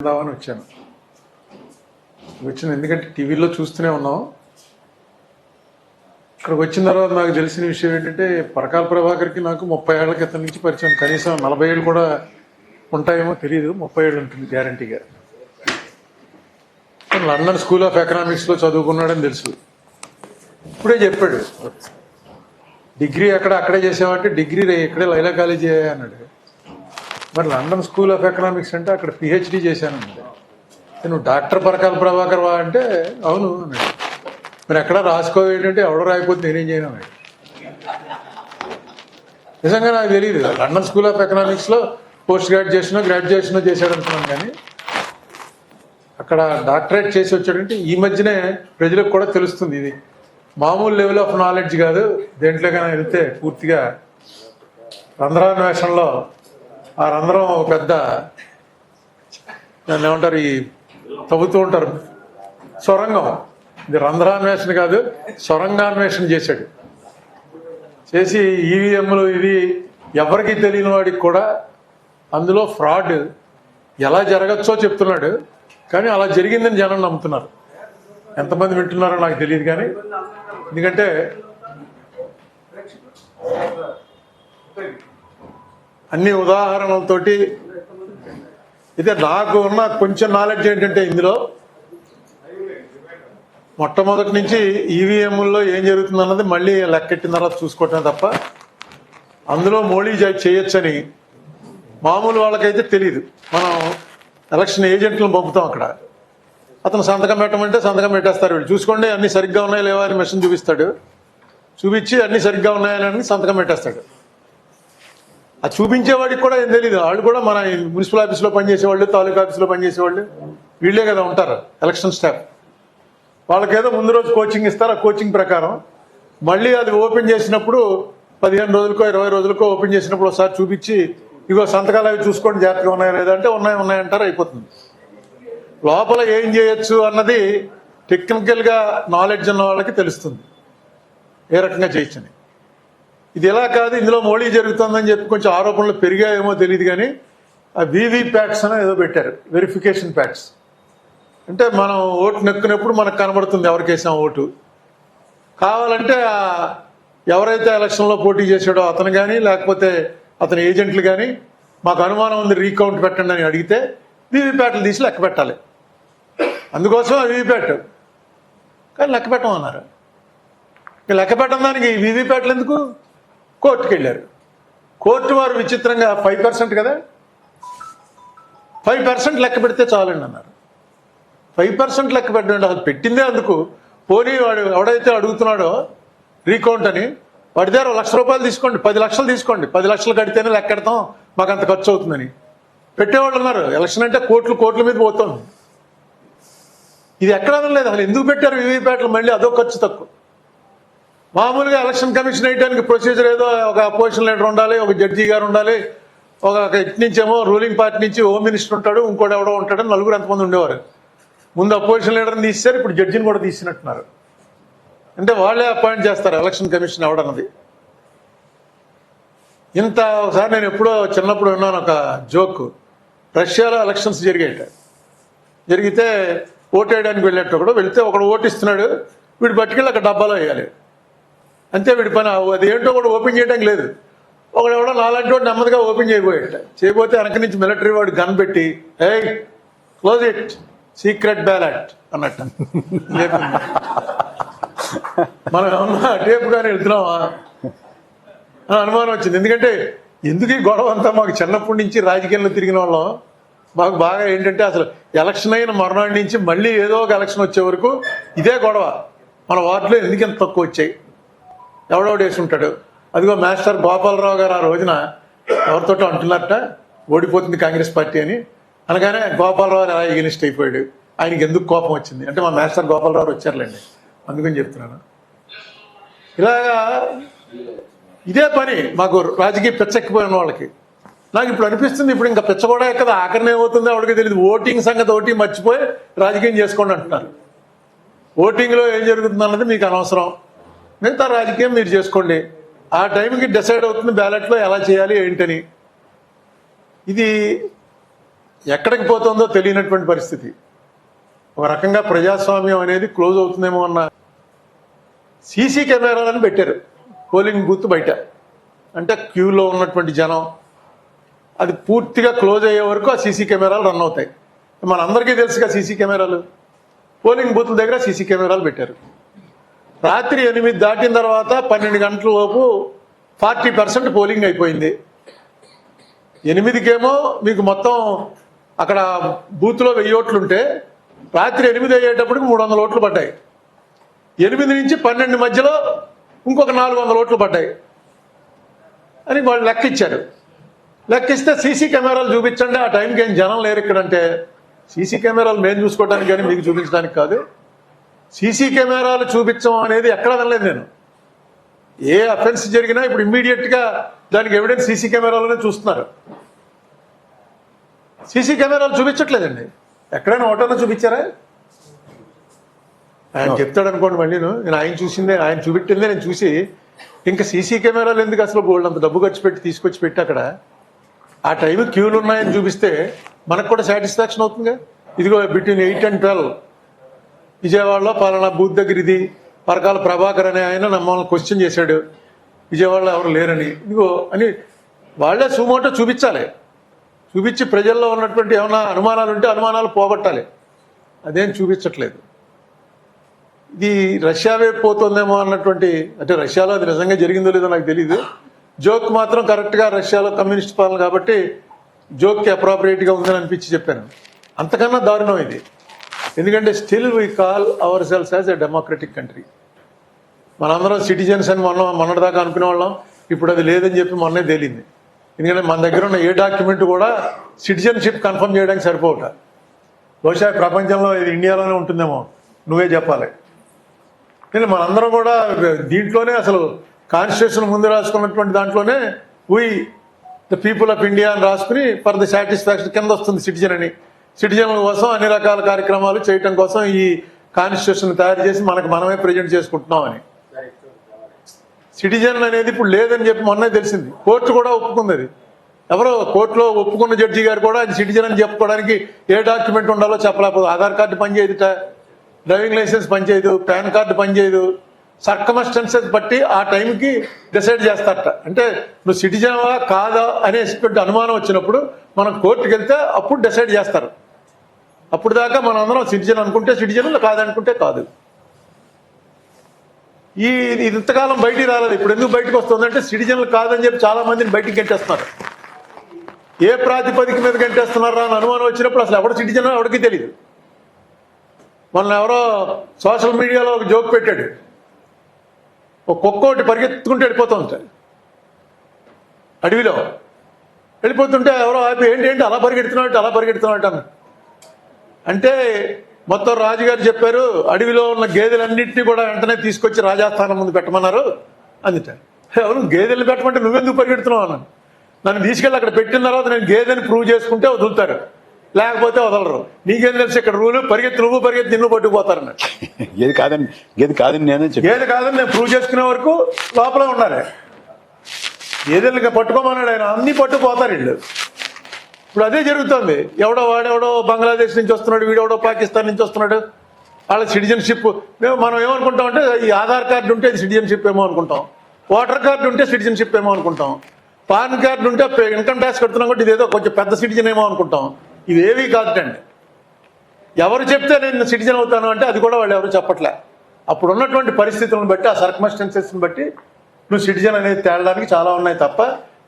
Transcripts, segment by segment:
అని వచ్చాను. ఎందుకంటే టీవీలో చూస్తూనే ఉన్నాం. ఇక్కడికి వచ్చిన తర్వాత నాకు తెలిసిన విషయం ఏంటంటే పరకాల ప్రభాకర్కి నాకు 30 ఏళ్ల క్రితం నుంచి పరిచయం. కనీసం 40 ఏళ్ళు కూడా ఉంటాయేమో తెలియదు, 30 ఏళ్ళు ఉంటుంది గ్యారంటీగా. లండన్ స్కూల్ ఆఫ్ ఎకనామిక్స్లో చదువుకున్నాడని తెలుసు. ఇప్పుడే చెప్పాడు డిగ్రీ అక్కడే చేసామంటే డిగ్రీ ఇక్కడే లైలా కాలేజీ అన్నాడు. మరి లండన్ స్కూల్ ఆఫ్ ఎకనామిక్స్ అంటే అక్కడ పిహెచ్డి చేశానండి. నువ్వు డాక్టర్ పరకాల ప్రభాకర్ వా అంటే అవును అన్నాడు. మరి ఎక్కడా రాసుకోవేంటంటే ఎవడో రాయిపోతే నేనేం చేయను అన్నాడు. నిజంగా నాకు తెలియదు. లండన్ స్కూల్ ఆఫ్ ఎకనామిక్స్లో పోస్ట్ గ్రాడ్యుయేషన్ చేశాడు అనుకున్నాను, కానీ అక్కడ డాక్టరేట్ చేసి వచ్చాడంటే ఈ మధ్యనే ప్రజలకు కూడా తెలుస్తుంది. ఇది మామూలు లెవెల్ ఆఫ్ నాలెడ్జ్ కాదు. దేంట్లోకైనా వెళ్తే పూర్తిగా రంధ్రాన్వేషణలో ఆ రంధ్రం ఒక పెద్ద దాన్ని ఏమంటారు, ఈ తవ్వుతూ ఉంటారు సొరంగం. ఇది రంధ్రాన్వేషణ కాదు, సొరంగాన్వేషణ చేశాడు. చేసి ఈవీఎంలు ఇది ఎవరికి తెలియని వాడికి కూడా అందులో ఫ్రాడ్ ఎలా జరగచ్చో చెప్తున్నాడు. కానీ అలా జరిగిందని జనం నమ్ముతున్నారు. ఎంతమంది వింటున్నారో నాకు తెలియదు, కానీ ఎందుకంటే అన్ని ఉదాహరణలతోటి అయితే నాకు ఉన్న కొంచెం నాలెడ్జ్ ఏంటంటే ఇందులో మొట్టమొదటి నుంచి ఈవీఎంల్లో ఏం జరుగుతుంది అన్నది మళ్ళీ లెక్కెట్టిన తర్వాత చూసుకోవటం తప్ప అందులో మోడీ చేయొచ్చని మామూలు వాళ్ళకైతే తెలియదు. మనం ఎలక్షన్ ఏజెంట్లను పంపుతాం, అక్కడ అతను సంతకం పెట్టమంటే సంతకం పెట్టేస్తారు. వీళ్ళు చూసుకోండి అన్ని సరిగ్గా ఉన్నాయా లేవా అని మెషిన్ చూపిస్తాడు. చూపించి అన్ని సరిగ్గా ఉన్నాయని సంతకం పెట్టేస్తాడు. అది చూపించేవాడికి కూడా ఏం తెలియదు. వాళ్ళు కూడా మన మున్సిపల్ ఆఫీస్లో పనిచేసేవాళ్ళు, తాలూకా ఆఫీస్లో పనిచేసేవాళ్ళు వీళ్ళే కదా ఉంటారు ఎలక్షన్ స్టాఫ్. వాళ్ళకేదో ముందు రోజు కోచింగ్ ఇస్తారు. ఆ కోచింగ్ ప్రకారం మళ్ళీ అది ఓపెన్ చేసినప్పుడు 15 రోజులకో 20 రోజులకో ఓపెన్ చేసినప్పుడు ఒకసారి చూపించి ఇగో సంతకాలు అవి చూసుకోండి జాగ్రత్తగా ఉన్నాయా లేదంటే ఉన్నాయంటారు, అయిపోతుంది. లోపల ఏం చేయొచ్చు అన్నది టెక్నికల్గా నాలెడ్జ్ ఉన్న వాళ్ళకి తెలుస్తుంది ఏ రకంగా చేయొచ్చని. ఇది ఎలా కాదు, ఇందులో మోడీ జరుగుతుందని చెప్పి కొంచెం ఆరోపణలు పెరిగాయేమో తెలియదు, కానీ ఆ వీవీ ప్యాట్స్ అని ఏదో పెట్టారు, వెరిఫికేషన్ ప్యాట్స్. అంటే మనం ఓటు నెక్కునప్పుడు మనకు కనబడుతుంది ఎవరికి వేసాం ఓటు. కావాలంటే ఎవరైతే ఎలక్షన్లో పోటీ చేశాడో అతను కానీ లేకపోతే అతని ఏజెంట్లు కానీ మాకు అనుమానం ఉంది రీకౌంట్ పెట్టండి అని అడిగితే వీవీప్యాట్లు తీసి లెక్క పెట్టాలి. అందుకోసం ఆ వీవీప్యాట్ కానీ లెక్క పెట్టమన్నారు. లెక్క పెట్టడం దానికి వీవీప్యాట్లు ఎందుకు? కోర్టుకు వెళ్ళారు. కోర్టు వారు విచిత్రంగా 5% కదా, 5% లెక్క పెడితే చాలండి అన్నారు. 5% లెక్క పెట్టండి, అసలు పెట్టిందే అందుకు. పోనీ వాడు ఎవడైతే అడుగుతున్నాడో రీకౌంట్ అని వాడి దగ్గర ₹1,00,000 తీసుకోండి, 10 లక్షలు తీసుకోండి, 10 లక్షలు కడితేనే లెక్క పెడతాం, మాకు అంత ఖర్చు అవుతుందని పెట్టేవాళ్ళు ఉన్నారు. ఎలక్షన్ అంటే కోట్ల మీద పోతుంది. ఇది ఎక్కడ లేదు. అసలు ఎందుకు పెట్టారు వీవీప్యాట్లు? మళ్ళీ అదో ఖర్చు తక్కువ. మామూలుగా ఎలక్షన్ కమిషన్ వేయడానికి ప్రొసీజర్ ఏదో ఒక అపోజిషన్ లీడర్ ఉండాలి, ఒక జడ్జి గారు ఉండాలి, ఒక ఇటు నుంచేమో రూలింగ్ పార్టీ నుంచి హోమ్ మినిస్టర్ ఉంటాడు, ఇంకోటి ఎవడో ఉంటాడు, నలుగురు ఎంతమంది ఉండేవారు. ముందు అపోజిషన్ లీడర్ని తీసేశారు, ఇప్పుడు జడ్జిని కూడా తీసినట్టున్నారు. అంటే వాళ్ళే అపాయింట్ చేస్తారు ఎలక్షన్ కమిషన్ ఎవడన్నది. ఇంత ఒకసారి నేను ఎప్పుడో చిన్నప్పుడు విన్నాను ఒక జోక్. రష్యాలో ఎలక్షన్స్ జరిగితే ఓటు వేయడానికి వెళ్ళేటప్పుడు వెళితే ఒకడు ఓటు ఇస్తున్నాడు, వీడు పట్టుకెళ్ళి అక్కడ డబ్బాలో వేయాలి అంతే. వీడి పని అది ఏంటో కూడా ఓపెన్ చేయడానికి లేదు. ఒకడెవడో నాలాంటి వాడు నెమ్మదిగా ఓపెన్ చేయబోతే వెనక నుంచి మిలిటరీ వాడు గన్ పెట్టి ఏయ్ క్లోజ్ ఇట్ సీక్రెట్ బ్యాలెట్ అన్నట్టు. మనం ఏమన్నా టేపుగానే వెళ్తున్నామా అని అనుమానం వచ్చింది. ఎందుకంటే ఎందుకు ఈ గొడవ అంతా? మాకు చిన్నప్పటి నుంచి రాజకీయాల్లో తిరిగిన వాళ్ళం మాకు బాగా ఏంటంటే అసలు ఎలక్షన్ అయిన మర్నాడు నుంచి మళ్ళీ ఏదో ఒక ఎలక్షన్ వచ్చే వరకు ఇదే గొడవ. మన వార్డులో ఎందుకు ఎంత తక్కువ వచ్చాయి, ఎవడోడు వేసి ఉంటాడు. అదిగో మాస్టర్ గోపాలరావు గారు ఆ రోజున ఎవరితోటో అంటున్నారట ఓడిపోతుంది కాంగ్రెస్ పార్టీ అని. అనగానే గోపాలరావు అలా ఎగనిస్ట్ అయిపోయాడు. ఆయనకి ఎందుకు కోపం వచ్చింది అంటే మా మాస్టర్ గోపాలరావు వచ్చారులేండి అందుకని చెప్తున్నాను. ఇలాగా ఇదే పని మాకు రాజకీయ పిచ్చెక్కిపోయిన వాళ్ళకి. నాకు ఇప్పుడు అనిపిస్తుంది ఇప్పుడు ఇంకా పిచ్చ కూడా ఎక్కదా, ఆఖరిని ఏమవుతుందో ఎవరికి తెలియదు. ఓటింగ్ సంగతి ఒకటి మర్చిపోయి రాజకీయం చేసుకోండి అంటున్నారు. ఓటింగ్లో ఏం జరుగుతుంది అన్నది మీకు అనవసరం, మిగతా రాజకీయం మీరు చేసుకోండి. ఆ టైంకి డిసైడ్ అవుతుంది బ్యాలెట్లో ఎలా చేయాలి ఏంటని. ఇది ఎక్కడికి పోతుందో తెలియనటువంటి పరిస్థితి. ఒక రకంగా ప్రజాస్వామ్యం అనేది క్లోజ్ అవుతుందేమో అన్న సీసీ కెమెరాలను పెట్టారు పోలింగ్ బూత్ బయట. అంటే క్యూలో ఉన్నటువంటి జనం అది పూర్తిగా క్లోజ్ అయ్యే వరకు ఆ సీసీ కెమెరాలు రన్ అవుతాయి. మనందరికీ తెలుసుగా సీసీ కెమెరాలు. పోలింగ్ బూత్ల దగ్గర సీసీ కెమెరాలు పెట్టారు. రాత్రి 8 దాటిన తర్వాత 12 గంటల లోపు 40% పోలింగ్ అయిపోయింది. 8కేమో మీకు మొత్తం అక్కడ బూత్లో 1000 ఓట్లుంటే రాత్రి 8 అయ్యేటప్పటికి 300 ఓట్లు పడ్డాయి. 8 నుంచి 12 మధ్యలో ఇంకొక 400 ఓట్లు పడ్డాయి అని వాళ్ళు లెక్కిచ్చారు. లెక్కిస్తే సీసీ కెమెరాలు చూపించండి, ఆ టైంకి ఏం జనం లేరు ఇక్కడంటే సీసీ కెమెరాలు మేము చూసుకోవడానికి కానీ మీకు చూపించడానికి కాదు. సీసీ కెమెరాలు చూపించడం అనేది ఎక్కడ అనలేదు నేను. ఏ అఫెన్స్ జరిగినా ఇప్పుడు ఇమ్మీడియట్గా దానికి ఎవిడెన్స్ సీసీ కెమెరాలోనే చూస్తున్నారు. సీసీ కెమెరాలు చూపించట్లేదండి. ఎక్కడైనా ఓటర్లో చూపించారా? ఆయన చెప్తాడు అనుకోండి మళ్ళీ నేను ఆయన చూసిందే ఆయన చూపెట్టిందే నేను చూసి ఇంకా సీసీ కెమెరాలు ఎందుకు అసలు గోల్డ్ అంత డబ్బు ఖర్చు పెట్టి తీసుకొచ్చి పెట్టి అక్కడ ఆ టైం క్యూలు ఉన్నాయని చూపిస్తే మనకు కూడా సాటిస్ఫాక్షన్ అవుతుందిగా. ఇదిగో బిట్వీన్ 8 and 12 విజయవాడలో పలానా బూత్ దగ్గర ఇది పరకాల ప్రభాకర్ అనే ఆయన మమ్మల్ని క్వశ్చన్ చేశాడు, విజయవాడలో ఎవరు లేరని. ఇదిగో అని వాళ్ళే సుమోటో చూపించాలి. చూపించి ప్రజల్లో ఉన్నటువంటి ఏమైనా అనుమానాలు ఉంటే అనుమానాలు పోగొట్టాలి. అదేం చూపించట్లేదు. ఇది రష్యా వైపు పోతుందేమో అన్నటువంటి, అంటే రష్యాలో అది నిజంగా జరిగిందో లేదో నాకు తెలియదు. జోక్ మాత్రం కరెక్ట్గా రష్యాలో కమ్యూనిస్ట్ పాలన కాబట్టి జోక్కి అప్రాపరియేట్గా ఉందని అనిపించి చెప్పాను. అంతకన్నా దారుణం ఇది. ఎందుకంటే still we call ourselves as a democratic country. మనందరం సిటిజన్స్ అని మొన్నటిదాకా అనుకునే వాళ్ళం. ఇప్పుడు అది లేదని చెప్పి మొన్నే తేలింది. ఎందుకంటే మన దగ్గర ఉన్న ఏ డాక్యుమెంట్ కూడా సిటిజన్షిప్ కన్ఫర్మ్ చేయడానికి సరిపోవట. బహుశా ప్రపంచంలో ఇది ఇండియాలోనే ఉంటుందేమో, నువ్వే చెప్పాలి. కానీ మనందరం కూడా దీంట్లోనే అసలు కాన్స్టిట్యూషన్ ముందు రాసుకున్నటువంటి దాంట్లోనే we the people of India అని రాసుకుని ఫర్ ద సాటిస్ఫాక్షన్ కింద వస్తుంది సిటిజన్ అని. సిటిజన్ల కోసం అన్ని రకాల కార్యక్రమాలు చేయటం కోసం ఈ కాన్స్టిట్యూషన్ తయారు చేసి మనకు మనమే ప్రజెంట్ చేసుకుంటున్నామని. సిటిజన్ అనేది ఇప్పుడు లేదని చెప్పి మొన్నే తెలిసింది. కోర్టు కూడా ఒప్పుకుంది. అది ఎవరో కోర్టులో ఒప్పుకున్న జడ్జి గారు కూడా అది సిటిజన్ అని చెప్పుకోవడానికి ఏ డాక్యుమెంట్ ఉండాలో చెప్పలేకపోతే ఆధార్ కార్డు పనిచేయదుట, డ్రైవింగ్ లైసెన్స్ పనిచేయదు, పాన్ కార్డు పనిచేయదు. సర్కమస్టెన్సెస్ బట్టి ఆ టైంకి డిసైడ్ చేస్తారట. అంటే నువ్వు సిటిజన్వా కాదా అనేటువంటి అనుమానం వచ్చినప్పుడు మనం కోర్టుకు వెళ్తే అప్పుడు డిసైడ్ చేస్తారు. అప్పుడు దాకా మనం అందరం సిటిజన్ అనుకుంటే సిటిజన్, కాదనుకుంటే కాదు. ఇది ఇంతకాలం బయటికి రాలేదు. ఇప్పుడు ఎందుకు బయటకు వస్తుందంటే సిటిజన్లు కాదని చెప్పి చాలా మందిని బయటికి గంటేస్తున్నారు. ఏ ప్రాతిపదిక మీద గంటేస్తున్నారా అని అనుమానం వచ్చినప్పుడు అసలు ఎవరు సిటిజన్ ఎవరికి తెలియదు. మొన్న ఎవరో సోషల్ మీడియాలో ఒక జోక్ పెట్టాడు. ఒక కుక్క ఒకటి పరిగెత్తుకుంటూ వెళ్ళిపోతుంది అడవిలో. వెళ్ళిపోతుంటే ఎవరో ఆపి ఏంటి అలా పరిగెడుతున్నాడు అన్న. అంటే మొత్తం రాజుగారు చెప్పారు అడవిలో ఉన్న గేదెలన్నింటినీ కూడా వెంటనే తీసుకొచ్చి రాజాస్థానం ముందు పెట్టమన్నారు అందుట. ఎవరు గేదెలు పెట్టమంటే నువ్వెందుకు పరిగెడుతున్నావు అన్నాను. నన్ను తీసుకెళ్ళి అక్కడ పెట్టిన తర్వాత నేను గేదెని ప్రూవ్ చేసుకుంటే వదులుతారు, లేకపోతే వదలరు. నీకేం తెలుసు ఇక్కడ రూలు, నువ్వు పరిగెత్తి నిన్ను పట్టుకుపోతారన్నాడు. గేదె కాదని నేను ప్రూవ్ చేసుకునే వరకు లోపల ఉండాలి. గేదెలు పట్టుకోమన్నాడు ఆయన, అన్ని పట్టుకుపోతారు వీళ్ళు. ఇప్పుడు అదే జరుగుతుంది. వాడెవడో బంగ్లాదేశ్ నుంచి వస్తున్నాడు, వీడెవడో పాకిస్తాన్ నుంచి వస్తున్నాడు. వాళ్ళ సిటిజన్షిప్ మనం ఏమనుకుంటాం అంటే ఈ ఆధార్ కార్డు ఉంటే ఇది సిటిజన్షిప్ ఏమో అనుకుంటాం, ఓటర్ కార్డు ఉంటే సిటిజన్షిప్ ఏమో అనుకుంటాం, పాన్ కార్డు ఉంటే ఇన్కమ్ ట్యాక్స్ కడుతున్నాం కాబట్టి ఇదేదో కొంచెం పెద్ద సిటిజన్ ఏమో అనుకుంటాం. ఇవేవీ కాదుటండి. ఎవరు చెప్తే నేను సిటిజన్ అవుతాను అంటే అది కూడా వాళ్ళు ఎవరు చెప్పట్లే. అప్పుడు ఉన్నటువంటి పరిస్థితులను బట్టి, ఆ సర్కమస్టెన్సెస్ని బట్టి నువ్వు సిటిజన్ అనేది తేలడానికి చాలా ఉన్నాయి తప్ప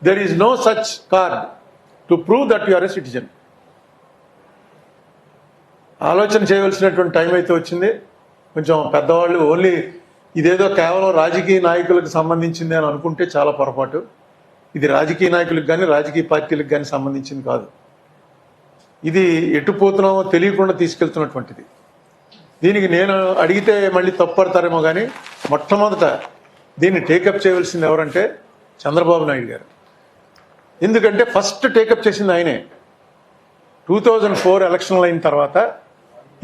there is no such card to prove that you are a citizen. ఆలోచన చేయవలసినటువంటి టైం అయితే వచ్చింది. కొంచెం పెద్దవాళ్ళు ఓన్లీ ఇదేదో కేవలం రాజకీయ నాయకులకు సంబంధించింది అని అనుకుంటే చాలా పొరపాటు. ఇది రాజకీయ నాయకులకు కానీ రాజకీయ పార్టీలకు కానీ సంబంధించింది కాదు. ఇది ఎటు పోతున్నామో తెలియకుండా తీసుకెళ్తున్నటువంటిది. దీనికి నేను అడిగితే మళ్ళీ తప్పుపడతారేమో కానీ మొట్టమొదట దీన్ని టేకప్ చేయవలసింది ఎవరంటే చంద్రబాబు నాయుడు గారు. ఎందుకంటే ఫస్ట్ టేకప్ చేసింది ఆయనే. 2004 ఎలక్షన్లు అయిన తర్వాత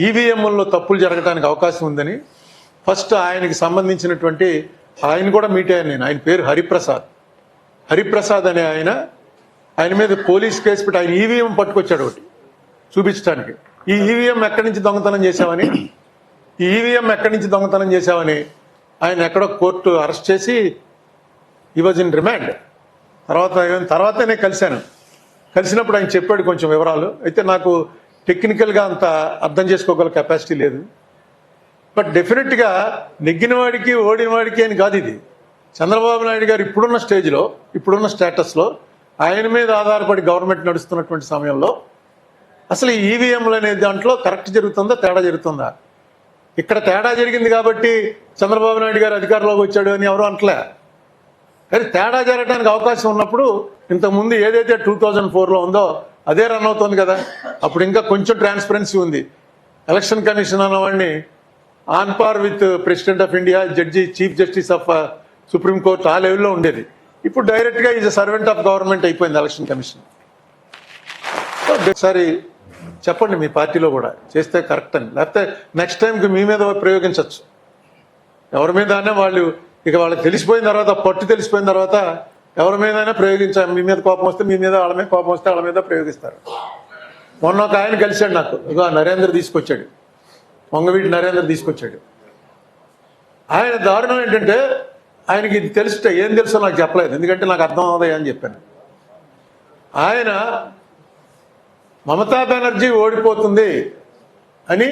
ఈవీఎంల్లో తప్పులు జరగడానికి అవకాశం ఉందని ఫస్ట్ ఆయనకి సంబంధించినటువంటి ఆయన కూడా మీట్ అయ్యాను నేను. ఆయన పేరు హరిప్రసాద్ అనే ఆయన మీద పోలీస్ కేసు పెట్టి ఆయన ఈవీఎం పట్టుకొచ్చాడు ఒకటి. చూపించడానికి. ఈ ఈవీఎం ఎక్కడి నుంచి దొంగతనం చేశామని, ఈ ఈవీఎం ఎక్కడి నుంచి దొంగతనం చేశామని ఆయన ఎక్కడో కోర్టు అరెస్ట్ చేసి ఈ వాజ్ ఇన్ రిమాండ్. తర్వాత నేను కలిసినప్పుడు ఆయన చెప్పాడు కొంచెం వివరాలు. అయితే నాకు టెక్నికల్గా అంత అర్థం చేసుకోగల కెపాసిటీ లేదు. బట్ డెఫినెట్గా నెగ్గిన వాడికి ఓడిన వాడికి అని కాదు ఇది. చంద్రబాబు నాయుడు గారు ఇప్పుడున్న స్టేజ్లో, ఇప్పుడున్న స్టేటస్లో ఆయన మీద ఆధారపడి గవర్నమెంట్ నడుస్తున్నటువంటి సమయంలో అసలు ఈ ఈవీఎంలు అనే దాంట్లో కరెక్ట్ జరుగుతుందా, తేడా జరుగుతుందా? ఇక్కడ తేడా జరిగింది కాబట్టి చంద్రబాబు నాయుడు గారు అధికారంలోకి వచ్చాడు అని ఎవరు అంటలే. కానీ తేడా జరగడానికి అవకాశం ఉన్నప్పుడు ఇంతకుముందు ఏదైతే 2004లో ఉందో అదే రన్ అవుతుంది కదా. అప్పుడు ఇంకా కొంచెం ట్రాన్స్పరెన్సీ ఉంది. ఎలక్షన్ కమిషన్ అన్నవాడిని on par with president of India, judge, chief justice of supreme court ఆ లెవెల్లో ఉండేది. ఇప్పుడు డైరెక్ట్గా ఈజ్ సర్వెంట్ ఆఫ్ గవర్నమెంట్ అయిపోయింది ఎలక్షన్ కమిషన్. ఒకసారి చెప్పండి మీ పార్టీలో కూడా చేస్తే కరెక్ట్ అని, లేకపోతే నెక్స్ట్ టైంకి మీ మీద ప్రయోగించవచ్చు. ఎవరి మీద అయినా వాళ్ళు ఇక వాళ్ళకి తెలిసిపోయిన తర్వాత, పట్టు తెలిసిపోయిన తర్వాత ఎవరి మీదైనా ప్రయోగించాలి. మీ మీద కోపం వస్తే మీ మీద, వాళ్ళ మీద కోపం వస్తే వాళ్ళ మీద ప్రయోగిస్తారు. మొన్న ఒక ఆయన కలిశాడు నాకు, ఇక నరేంద్ర తీసుకొచ్చాడు, వంగవీటి నరేంద్ర తీసుకొచ్చాడు. ఆయన దారుణం ఏంటంటే ఆయనకి ఇది తెలుసుట, ఏం తెలుసో నాకు చెప్పలేదు, ఎందుకంటే నాకు అర్థం అవుతాయి అని చెప్పాను. ఆయన మమతా బెనర్జీ ఓడిపోతుంది అని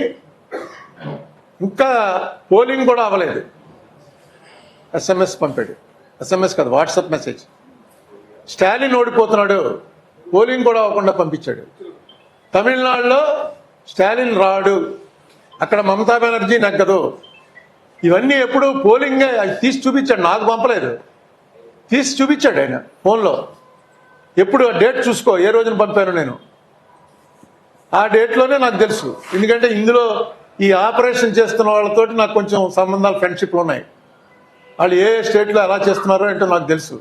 ఇంకా పోలింగ్ కూడా అవ్వలేదు, ఎస్ఎంఎస్ పంపాడు. ఎస్ఎంఎస్ కాదు, వాట్సాప్ మెసేజ్. స్టాలిన్ ఓడిపోతున్నాడు, పోలింగ్ కూడా అవ్వకుండా పంపించాడు. తమిళనాడులో స్టాలిన్ రాడు, అక్కడ మమతా బెనర్జీ నెగ్గదు. ఇవన్నీ ఎప్పుడు పోలింగ్ తీసి చూపించాడు, నాకు పంపలేదు, తీసి చూపించాడు ఆయన ఫోన్లో. ఎప్పుడు ఆ డేట్ చూసుకో, ఏ రోజున పంపాను నేను, ఆ డేట్లోనే నాకు తెలుసు. ఎందుకంటే ఇందులో ఈ ఆపరేషన్ చేస్తున్న వాళ్ళతోటి నాకు కొంచెం సంబంధాలు, ఫ్రెండ్షిప్లు ఉన్నాయి. వాళ్ళు ఏ స్టేట్లో ఎలా చేస్తున్నారో ఏంటో నాకు తెలుసు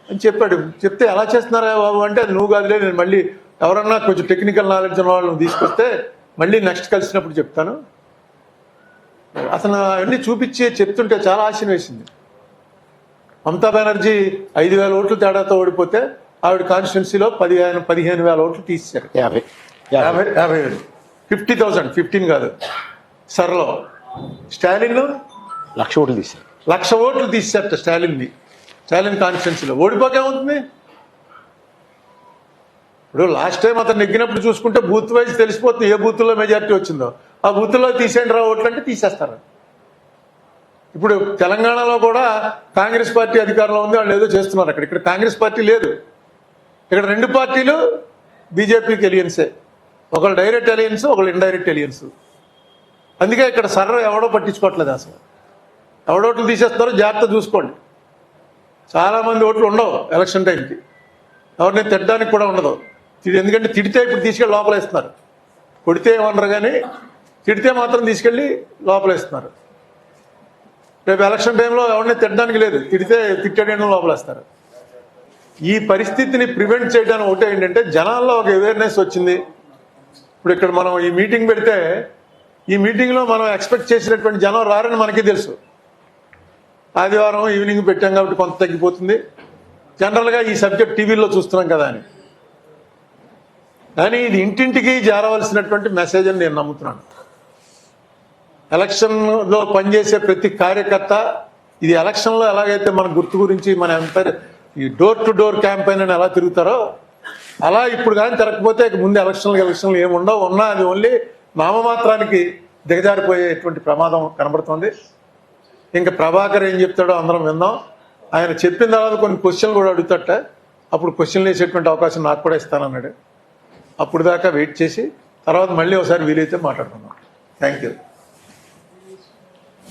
అని చెప్పాడు. చెప్తే ఎలా చేస్తున్నారా బాబు అంటే, అది నువ్వు కాదులే, నేను మళ్ళీ ఎవరన్నా కొంచెం టెక్నికల్ నాలెడ్జ్ ఉన్న వాళ్ళని తీసుకొస్తే మళ్ళీ నెక్స్ట్ కలిసినప్పుడు చెప్తాను. అతను అవన్నీ చూపించి చెప్తుంటే చాలా ఆశ వేసింది. మమతా బెనర్జీ 5,000 ఓట్లు తేడాతో ఓడిపోతే ఆవిడ కాన్స్టిట్యున్సీలో 15,000 ఓట్లు తీసేశారు. 50,000 50,000, 15 కాదు. సర్లో స్టాలిన్ 1,00,000 ఓట్లు తీశారు. 1,00,000 ఓట్లు తీసేట స్టాలిన్ కాన్స్టిట్యున్సీలో. ఓడిపోకేమవుతుంది? ఇప్పుడు లాస్ట్ టైం అతను నెగ్గినప్పుడు చూసుకుంటే బూత్ వైజ్ తెలిసిపోతుంది ఏ బూత్లో మెజారిటీ వచ్చిందో. ఆ బూత్లో తీసేయండి రా ఓట్లు అంటే తీసేస్తారు. ఇప్పుడు తెలంగాణలో కూడా కాంగ్రెస్ పార్టీ అధికారంలో ఉంది, వాళ్ళు ఏదో చేస్తున్నారు అక్కడ. ఇక్కడ కాంగ్రెస్ పార్టీ లేదు, ఇక్కడ 2 పార్టీలు బీజేపీకి ఎలియన్సే. ఒకళ్ళు డైరెక్ట్ ఎలియన్స్, ఒకళ్ళు ఇండైరెక్ట్ ఎలియన్స్. అందుకే ఇక్కడ సర్ర ఎవడో పట్టించుకోవట్లేదు. అసలు ఎవడోట్లు తీసేస్తారో జాగ్రత్త చూసుకోండి. చాలామంది ఓట్లు ఉండవు ఎలక్షన్ టైంకి, ఎవరిని తిట్టడానికి కూడా ఉండదు. ఎందుకంటే తిడితే ఇప్పుడు తీసుకెళ్ళి లోపలేస్తున్నారు, కొడితే ఏమన్నారు కానీ తిడితే మాత్రం తీసుకెళ్ళి లోపలేస్తున్నారు. రేపు ఎలక్షన్ టైంలో ఎవరిని తిట్టడానికి లేదు, తిట్టేయడం లోపలేస్తారు. ఈ పరిస్థితిని ప్రివెంట్ చేయడానికి ఒకటే ఏంటంటే జనాల్లో ఒక అవేర్నెస్ వచ్చింది. ఇప్పుడు ఇక్కడ మనం ఈ మీటింగ్ పెడితే ఈ మీటింగ్లో మనం ఎక్స్పెక్ట్ చేసినటువంటి జనం రారని మనకి తెలుసు. ఆదివారం ఈవినింగ్ పెట్టాం కాబట్టి కొంత తగ్గిపోతుంది. జనరల్గా ఈ సబ్జెక్ట్ టీవీలో చూస్తున్నాం కదా అని. కానీ ఇది ఇంటింటికి చేరవలసినటువంటి మెసేజ్ అని నేను నమ్ముతున్నాను. ఎలక్షన్లో పనిచేసే ప్రతి కార్యకర్త ఇది ఎలక్షన్లో ఎలాగైతే మన గుర్తు గురించి మన ఈ డోర్ టు డోర్ క్యాంపెయిన్ అని ఎలా తిరుగుతారో అలా ఇప్పుడు కానీ తిరగకపోతే ముందు ఎలక్షన్లు ఏముండవు. ఉన్నా అది ఓన్లీ నామమాత్రానికి దిగజారిపోయేటువంటి ప్రమాదం కనబడుతుంది. ఇంకా ప్రభాకర్ ఏం చెప్తాడో అందరం విందాం. ఆయన చెప్పిన తర్వాత కొన్ని క్వశ్చన్లు కూడా అడుగుతాట, అప్పుడు క్వశ్చన్లు వేసేటువంటి అవకాశం నాకు కూడా ఇస్తానన్నాడు. అప్పుడు దాకా వెయిట్ చేసి తర్వాత మళ్ళీ ఒకసారి వీలైతే మాట్లాడుకుందాం. Thank you.